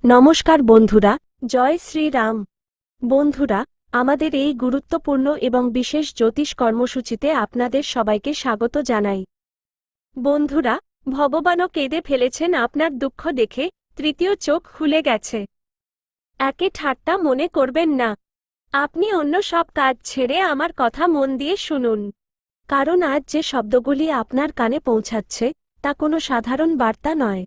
নমস্কার বন্ধুরা, জয় শ্রীরাম। বন্ধুরা, আমাদের এই গুরুত্বপূর্ণ এবং বিশেষ জ্যোতিষ কর্মসূচিতে আপনাদের সবাইকে স্বাগত জানাই। বন্ধুরা, ভগবানও কেঁদে ফেলেছেন আপনার দুঃখ দেখে, তৃতীয় চোখ খুলে গেছে। একে ঠাট্টা মনে করবেন না। আপনি অন্য সব কাজ ছেড়ে আমার কথা মন দিয়ে শুনুন। কারণ আজ যে শব্দগুলি আপনার কানে পৌঁছাচ্ছে, তা কোনো সাধারণ বার্তা নয়।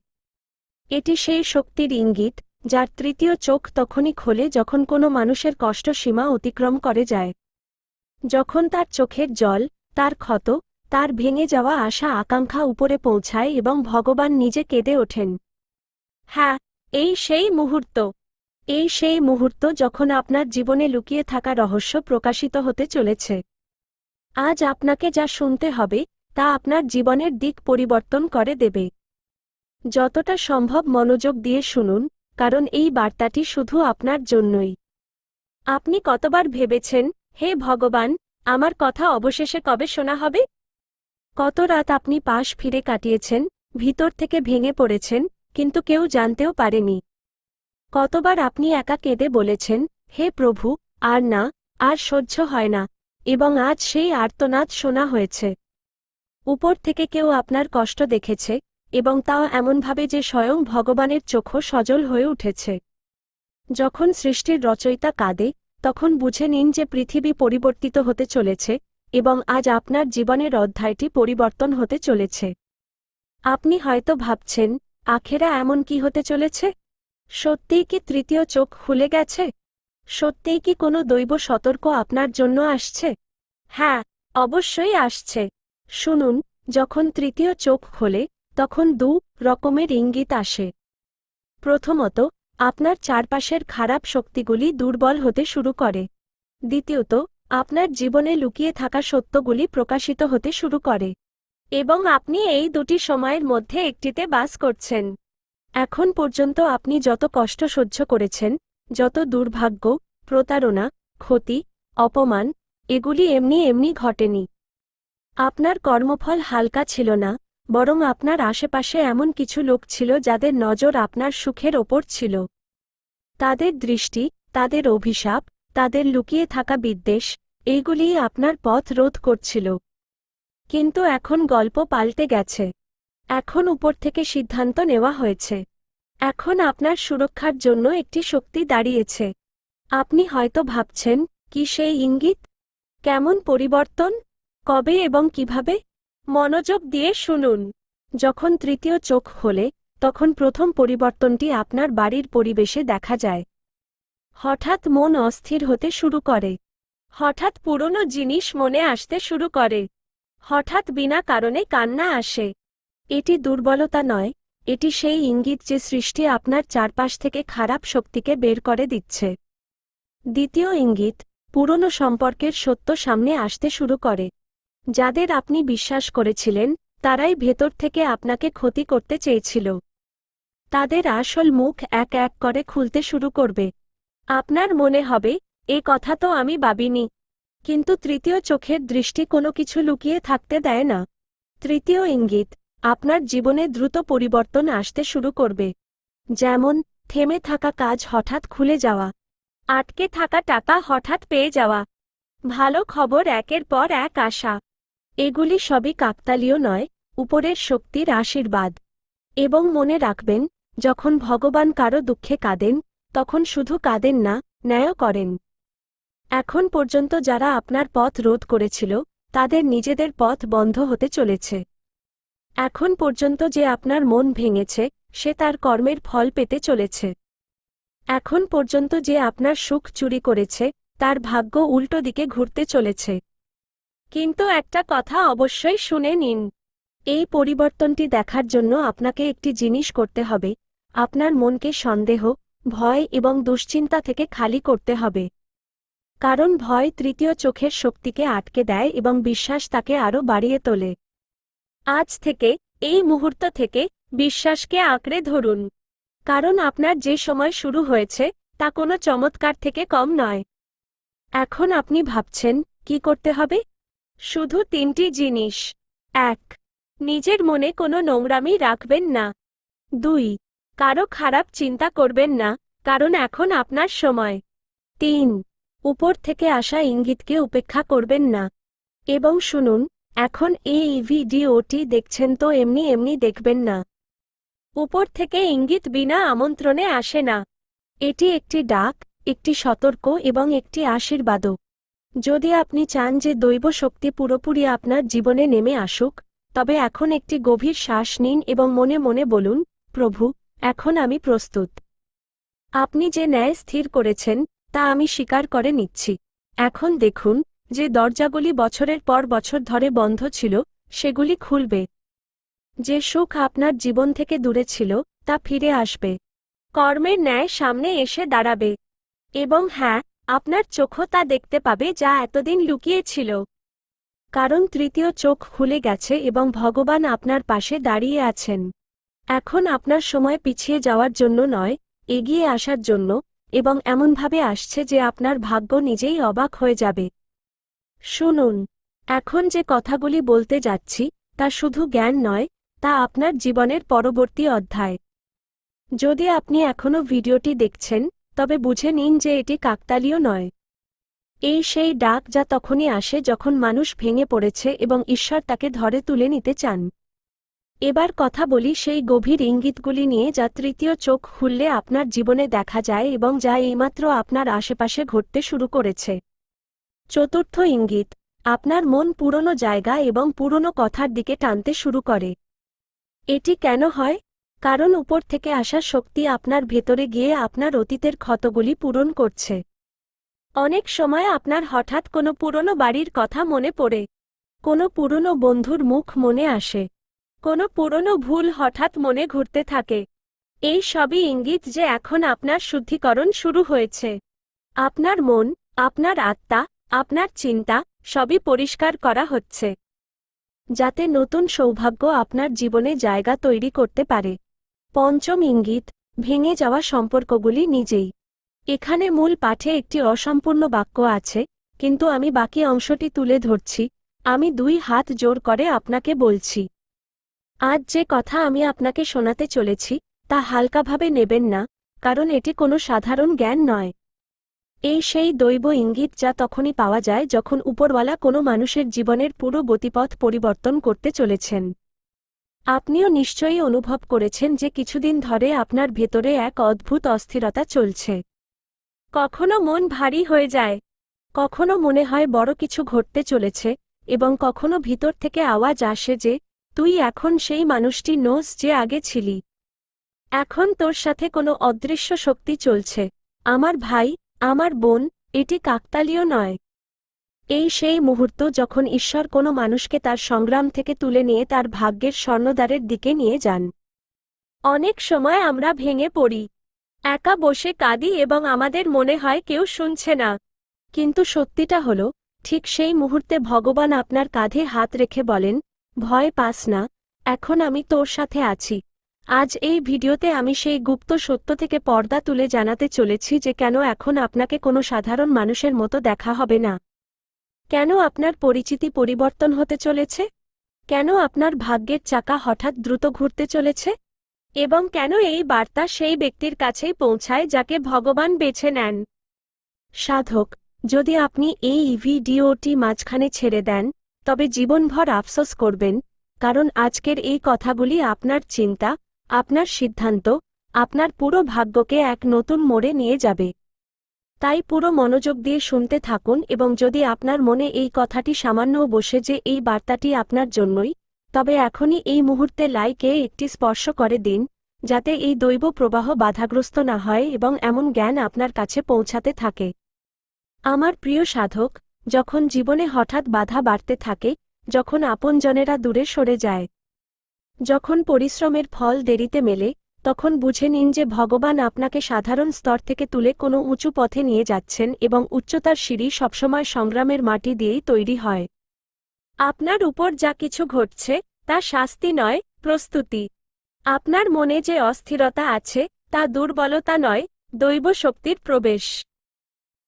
এটি সেই শক্তির ইঙ্গিত, যার তৃতীয় চোখ তখনই খোলে যখন কোনো মানুষের কষ্ট সীমা অতিক্রম করে যায়। যখন তার চোখের জল, তার ক্ষত, তার ভেঙে যাওয়া আশা আকাঙ্ক্ষা উপরে পৌঁছায় এবং ভগবান নিজে কেঁদে ওঠেন। হ্যাঁ, এই সেই মুহূর্ত যখন আপনার জীবনে লুকিয়ে থাকা রহস্য প্রকাশিত হতে চলেছে। আজ আপনাকে যা শুনতে হবে, তা আপনার জীবনের দিক পরিবর্তন করে দেবে। যতটা সম্ভব মনোযোগ দিয়ে শুনুন, কারণ এই বার্তাটি শুধু আপনার জন্যই। আপনি কতবার ভেবেছেন, হে ভগবান, আমার কথা অবশেষে কবে শোনা হবে? কত রাত আপনি পাশ ফিরে কাটিয়েছেন, ভিতর থেকে ভেঙে পড়েছেন, কিন্তু কেউ জানতেও পারেনি। কতবার আপনি একা কেঁদে বলেছেন, হে প্রভু, আর না, আর সহ্য হয় না, এবং আজ সেই আর্তনাদ শোনা হয়েছে। উপর থেকে কেউ আপনার কষ্ট দেখেছে, এবং তাও এমনভাবে যে স্বয়ং ভগবানের চোখও সজল হয়ে উঠেছে। যখন সৃষ্টির রচয়িতা কাঁদে, তখন বুঝে নিন যে পৃথিবী পরিবর্তিত হতে চলেছে, এবং আজ আপনার জীবনের অধ্যায়টি পরিবর্তন হতে চলেছে। আপনি হয়তো ভাবছেন, আখেরা এমন কি হতে চলেছে? সত্যিই কি তৃতীয় চোখ খুলে গেছে? সত্যিই কি কোনো দৈব সতর্ক আপনার জন্য আসছে? হ্যাঁ, অবশ্যই আসছে। শুনুন, যখন তৃতীয় চোখ খোলে, তখন দু রকমের ইঙ্গিত আসে। প্রথমত, আপনার চারপাশের খারাপ শক্তিগুলি দুর্বল হতে শুরু করে। দ্বিতীয়ত, আপনার জীবনে লুকিয়ে থাকা সত্যগুলি প্রকাশিত হতে শুরু করে। এবং আপনি এই দুটি সময়ের মধ্যে একটিতে বাস করছেন। এখন পর্যন্ত আপনি যত কষ্ট সহ্য করেছেন, যত দুর্ভাগ্য, প্রতারণা, ক্ষতি, অপমান, এগুলি এমনি এমনি ঘটেনি। আপনার কর্মফল হালকা ছিল না, বরং আপনার আশেপাশে এমন কিছু লোক ছিল যাদের নজর আপনার সুখের ওপর ছিল। তাদের দৃষ্টি, তাদের অভিশাপ, তাদের লুকিয়ে থাকা বিদ্বেষ, এইগুলিই আপনার পথ রোধ করছিল। কিন্তু এখন গল্প পাল্টে গেছে। এখন উপর থেকে সিদ্ধান্ত নেওয়া হয়েছে। এখন আপনার সুরক্ষার জন্য একটি শক্তি দাঁড়িয়েছে। আপনি হয়তো ভাবছেন, কি সেই ইঙ্গিত? কেমন পরিবর্তন? কবে এবং কিভাবে? মনোযোগ দিয়ে শুনুন। যখন তৃতীয় চোখ খোলে, তখন প্রথম পরিবর্তনটি আপনার বাড়ির পরিবেশে দেখা যায়। হঠাৎ মন অস্থির হতে শুরু করে। হঠাৎ পুরনো জিনিস মনে আসতে শুরু করে। হঠাৎ বিনা কারণে কান্না আসে। এটি দুর্বলতা নয়, এটি সেই ইঙ্গিত যে সৃষ্টি আপনার চারপাশ থেকে খারাপ শক্তিকে বের করে দিচ্ছে। দ্বিতীয় ইঙ্গিত, পুরনো সম্পর্কের সত্য সামনে আসতে শুরু করে। যাদের আপনি বিশ্বাস করেছিলেন, তারাই ভেতর থেকে আপনাকে ক্ষতি করতে চেয়েছিল। তাদের আসল মুখ এক এক করে খুলতে শুরু করবে। আপনার মনে হবে, এ কথা তো আমি ভাবিনি। কিন্তু তৃতীয় চোখের দৃষ্টি কোনো কিছু লুকিয়ে থাকতে দেয় না। তৃতীয় ইঙ্গিত, আপনার জীবনে দ্রুত পরিবর্তন আসতে শুরু করবে। যেমন, থেমে থাকা কাজ হঠাৎ খুলে যাওয়া, আটকে থাকা টাকা হঠাৎ পেয়ে যাওয়া, ভালো খবর একের পর এক আসা। এগুলি সবই কাকতালীয় নয়, উপরের শক্তির আশীর্বাদ। এবং মনে রাখবেন, যখন ভগবান কারো দুঃখে কাঁদেন, তখন শুধু কাঁদেন না, ন্যায়ও করেন। এখন পর্যন্ত যারা আপনার পথ রোধ করেছিল, তাদের নিজেদের পথ বন্ধ হতে চলেছে। এখন পর্যন্ত যে আপনার মন ভেঙেছে, সে তার কর্মের ফল পেতে চলেছে। এখন পর্যন্ত যে আপনার সুখ চুরি করেছে, তার ভাগ্য উল্টো দিকে ঘুরতে চলেছে। কিন্তু একটা কথা অবশ্যই শুনে নিন। এই পরিবর্তনটি দেখার জন্য আপনাকে একটি জিনিস করতে হবে, আপনার মনকে সন্দেহ, ভয় এবং দুশ্চিন্তা থেকে খালি করতে হবে। কারণ ভয় তৃতীয় চোখের শক্তিকে আটকে দেয় এবং বিশ্বাস তাকে আরও বাড়িয়ে তোলে। আজ থেকে, এই মুহূর্ত থেকে, বিশ্বাসকে আঁকড়ে ধরুন। কারণ আপনার যে সময় শুরু হয়েছে, তা কোনো চমৎকার থেকে কম নয়। এখন আপনি ভাবছেন, কি করতে হবে? শুধু তিনটি জিনিস। ১. নিজের মনে কোনো নোংরামি রাখবেন না। ২. কারো খারাপ চিন্তা করবেন না, কারণ এখন আপনার সময়। 3. উপর থেকে আসা ইঙ্গিতকে উপেক্ষা করবেন না। এবং শুনুন, এখন এই ভিডিওটি দেখছেন তো এমনি এমনি দেখবেন না। উপর থেকে ইঙ্গিত বিনা আমন্ত্রণে আসে না। এটি একটি ডাক, একটি সতর্ক এবং একটি আশীর্বাদও। যদি আপনি চান যে দৈব শক্তি পুরোপুরি আপনার জীবনে নেমে আসুক, তবে এখন একটি গভীর শ্বাস নিন এবং মনে মনে বলুন, প্রভু, এখন আমি প্রস্তুত। আপনি যে ন্যায় স্থির করেছেন তা আমি স্বীকার করে নিচ্ছি। এখন দেখুন, যে দরজাগুলি বছরের পর বছর ধরে বন্ধ ছিল, সেগুলি খুলবে। যে সুখ আপনার জীবন থেকে দূরে ছিল, তা ফিরে আসবে। কর্মের ন্যায় সামনে এসে দাঁড়াবে। এবং হ্যাঁ, আপনার চোখও তা দেখতে পাবে যা এতদিন লুকিয়ে ছিল। কারণ তৃতীয় চোখ খুলে গেছে এবং ভগবান আপনার পাশে দাঁড়িয়ে আছেন। এখন আপনার সময় পিছিয়ে যাওয়ার জন্য নয়, এগিয়ে আসার জন্য, এবং এমনভাবে আসছে যে আপনার ভাগ্য নিজেই অবাক হয়ে যাবে। শুনুন, এখন যে কথাগুলি বলতে যাচ্ছি, তা শুধু জ্ঞান নয়, তা আপনার জীবনের পরবর্তী অধ্যায়। যদি আপনি এখনও ভিডিওটি দেখছেন, তবে বুঝে নিন যে এটি কাকতালীয় নয়। এই সেই ডাক যা তখনই আসে যখন মানুষ ভেঙে পড়েছে এবং ঈশ্বর তাকে ধরে তুলে নিতে চান। এবার কথা বলি সেই গভীর ইঙ্গিতগুলি নিয়ে যা তৃতীয় চোখ খুললে আপনার জীবনে দেখা যায় এবং যা এইমাত্র আপনার আশেপাশে ঘটতে শুরু করেছে। চতুর্থ ইঙ্গিত, আপনার মন পুরনো জায়গা এবং পুরনো কথার দিকে টানতে শুরু করে। এটি কেন হয়? কারণ উপর থেকে আসা শক্তি আপনার ভেতরে গিয়ে আপনার অতীতের ক্ষতগুলি পূরণ করছে। অনেক সময় আপনার হঠাৎ কোনো পুরনো বাড়ির কথা মনে পড়ে। কোনো পুরনো বন্ধুর মুখ মনে আসে। কোনো পুরনো ভুল হঠাৎ মনে ঘুরতে থাকে। এই সবই ইঙ্গিত যে এখন আপনার শুদ্ধিকরণ শুরু হয়েছে। আপনার মন, আপনার আত্মা, আপনার চিন্তা, সবই পরিষ্কার করা হচ্ছে, যাতে নতুন সৌভাগ্য আপনার জীবনে জায়গা তৈরি করতে পারে। পঞ্চম ইঙ্গিত, ভেঙে যাওয়া সম্পর্কগুলি নিজেই। এখানে মূল পাঠে একটি অসম্পূর্ণ বাক্য আছে, কিন্তু আমি বাকি অংশটি তুলে ধরছি। আমি 2 হাত জোর করে আপনাকে বলছি, আজ যে কথা আমি আপনাকে শোনাতে চলেছি, তা হালকাভাবে নেবেন না, কারণ এটি কোনো সাধারণ জ্ঞান নয়। এই সেই দৈব ইঙ্গিত যা তখনই পাওয়া যায় যখন উপরওয়ালা কোনো মানুষের জীবনের পুরো গতিপথ পরিবর্তন করতে চলেছেন। আপনিও নিশ্চয়ই অনুভব করেছেন যে কিছুদিন ধরে আপনার ভেতরে এক অদ্ভুত অস্থিরতা চলছে। কখনো মন ভারী হয়ে যায়, কখনো মনে হয় বড় কিছু ঘটতে চলেছে, এবং কখনো ভিতর থেকে আওয়াজ আসে যে, তুই এখন সেই মানুষটি নোস যে আগে ছিলি। এখন তোর সাথে কোনো অদৃশ্য শক্তি চলছে। আমার ভাই, আমার বোন, এটি কাকতালীয় নয়। এই সেই মুহূর্ত যখন ঈশ্বর কোনো মানুষকে তার সংগ্রাম থেকে তুলে নিয়ে তার ভাগ্যের স্বর্ণদ্বারের দিকে নিয়ে যান। অনেক সময় আমরা ভেঙে পড়ি, একা বসে কাঁদি এবং আমাদের মনে হয় কেউ শুনছে না। কিন্তু সত্যিটা হলো, ঠিক সেই মুহূর্তে ভগবান আপনার কাঁধে হাত রেখে বলেন, ভয় পাস না, এখন আমি তোর সাথে আছি। আজ এই ভিডিওতে আমি সেই গুপ্ত সত্য থেকে পর্দা তুলে জানাতে চলেছি যে কেন এখন আপনাকে কোনো সাধারণ মানুষের মতো দেখা হবে না। কেন আপনার পরিচিতি পরিবর্তন হতে চলেছে? কেন আপনার ভাগ্যের চাকা হঠাৎ দ্রুত ঘুরতে চলেছে? এবং কেন এই বার্তা সেই ব্যক্তির কাছেই পৌঁছায় যাকে ভগবান বেছে নেন? সাধক, যদি আপনি এই ভিডিওটি মাঝখানে ছেড়ে দেন, তবে জীবনভর আফসোস করবেন, কারণ আজকের এই কথাগুলি আপনার চিন্তা, আপনার সিদ্ধান্ত, আপনার পুরো ভাগ্যকে এক নতুন মোড়ে নিয়ে যাবে। তাই পুরো মনোযোগ দিয়ে শুনতে থাকুন এবং যদি আপনার মনে এই কথাটি সামান্যও বসে যে এই বার্তাটি আপনার জন্যই, তবে এখনই এই মুহূর্তে লাইকে একটি স্পর্শ করে দিন, যাতে এই দৈব প্রবাহ বাধাগ্রস্ত না হয় এবং এমন জ্ঞান আপনার কাছে পৌঁছাতে থাকে। আমার প্রিয় সাধক, যখন জীবনে হঠাৎ বাধা বাড়তে থাকে, যখন আপনজনেরা দূরে সরে যায়, যখন পরিশ্রমের ফল দেরিতে মেলে, তখন বুঝে নিন যে ভগবান আপনাকে সাধারণ স্তর থেকে তুলে কোনো উঁচু পথে নিয়ে যাচ্ছেন এবং উচ্চতার সিঁড়ি সবসময় সংগ্রামের মাটি দিয়েই তৈরি হয়। আপনার উপর যা কিছু ঘটছে, তা শাস্তি নয়, প্রস্তুতি। আপনার মনে যে অস্থিরতা আছে, তা দুর্বলতা নয়, দৈব শক্তির প্রবেশ।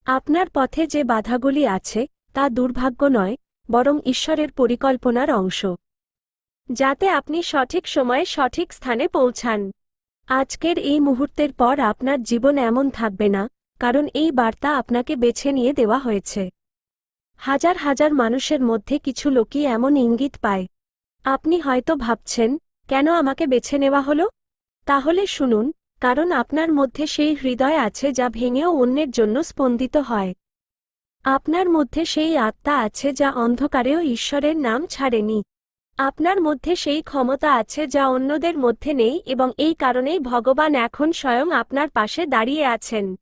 আপনার পথে যে বাধাগুলি আছে, তা দুর্ভাগ্য নয়, বরং ঈশ্বরের পরিকল্পনার অংশ, যাতে আপনি সঠিক সময়ে সঠিক স্থানে পৌঁছান। আজকের এই মুহূর্তের পর আপনার জীবন এমন থাকবে না, কারণ এই বার্তা আপনাকে বেছে নিয়ে দেওয়া হয়েছে। হাজার হাজার মানুষের মধ্যে কিছু লোকই এমন ইঙ্গিত পায়। আপনি হয়তো ভাবছেন, কেন আমাকে বেছে নেওয়া হলো? তাহলে শুনুন, কারণ আপনার মধ্যে সেই হৃদয় আছে যা ভেঙেও অন্যের জন্য স্পন্দিত হয়। আপনার মধ্যে সেই আত্মা আছে যা অন্ধকারেও ঈশ্বরের নাম ছাড়েনি। আপনার মধ্যে সেই ক্ষমতা আছে যা অন্যদের মধ্যে নেই, এবং এই কারণেই ভগবান এখন স্বয়ং আপনার পাশে দাঁড়িয়ে আছেন।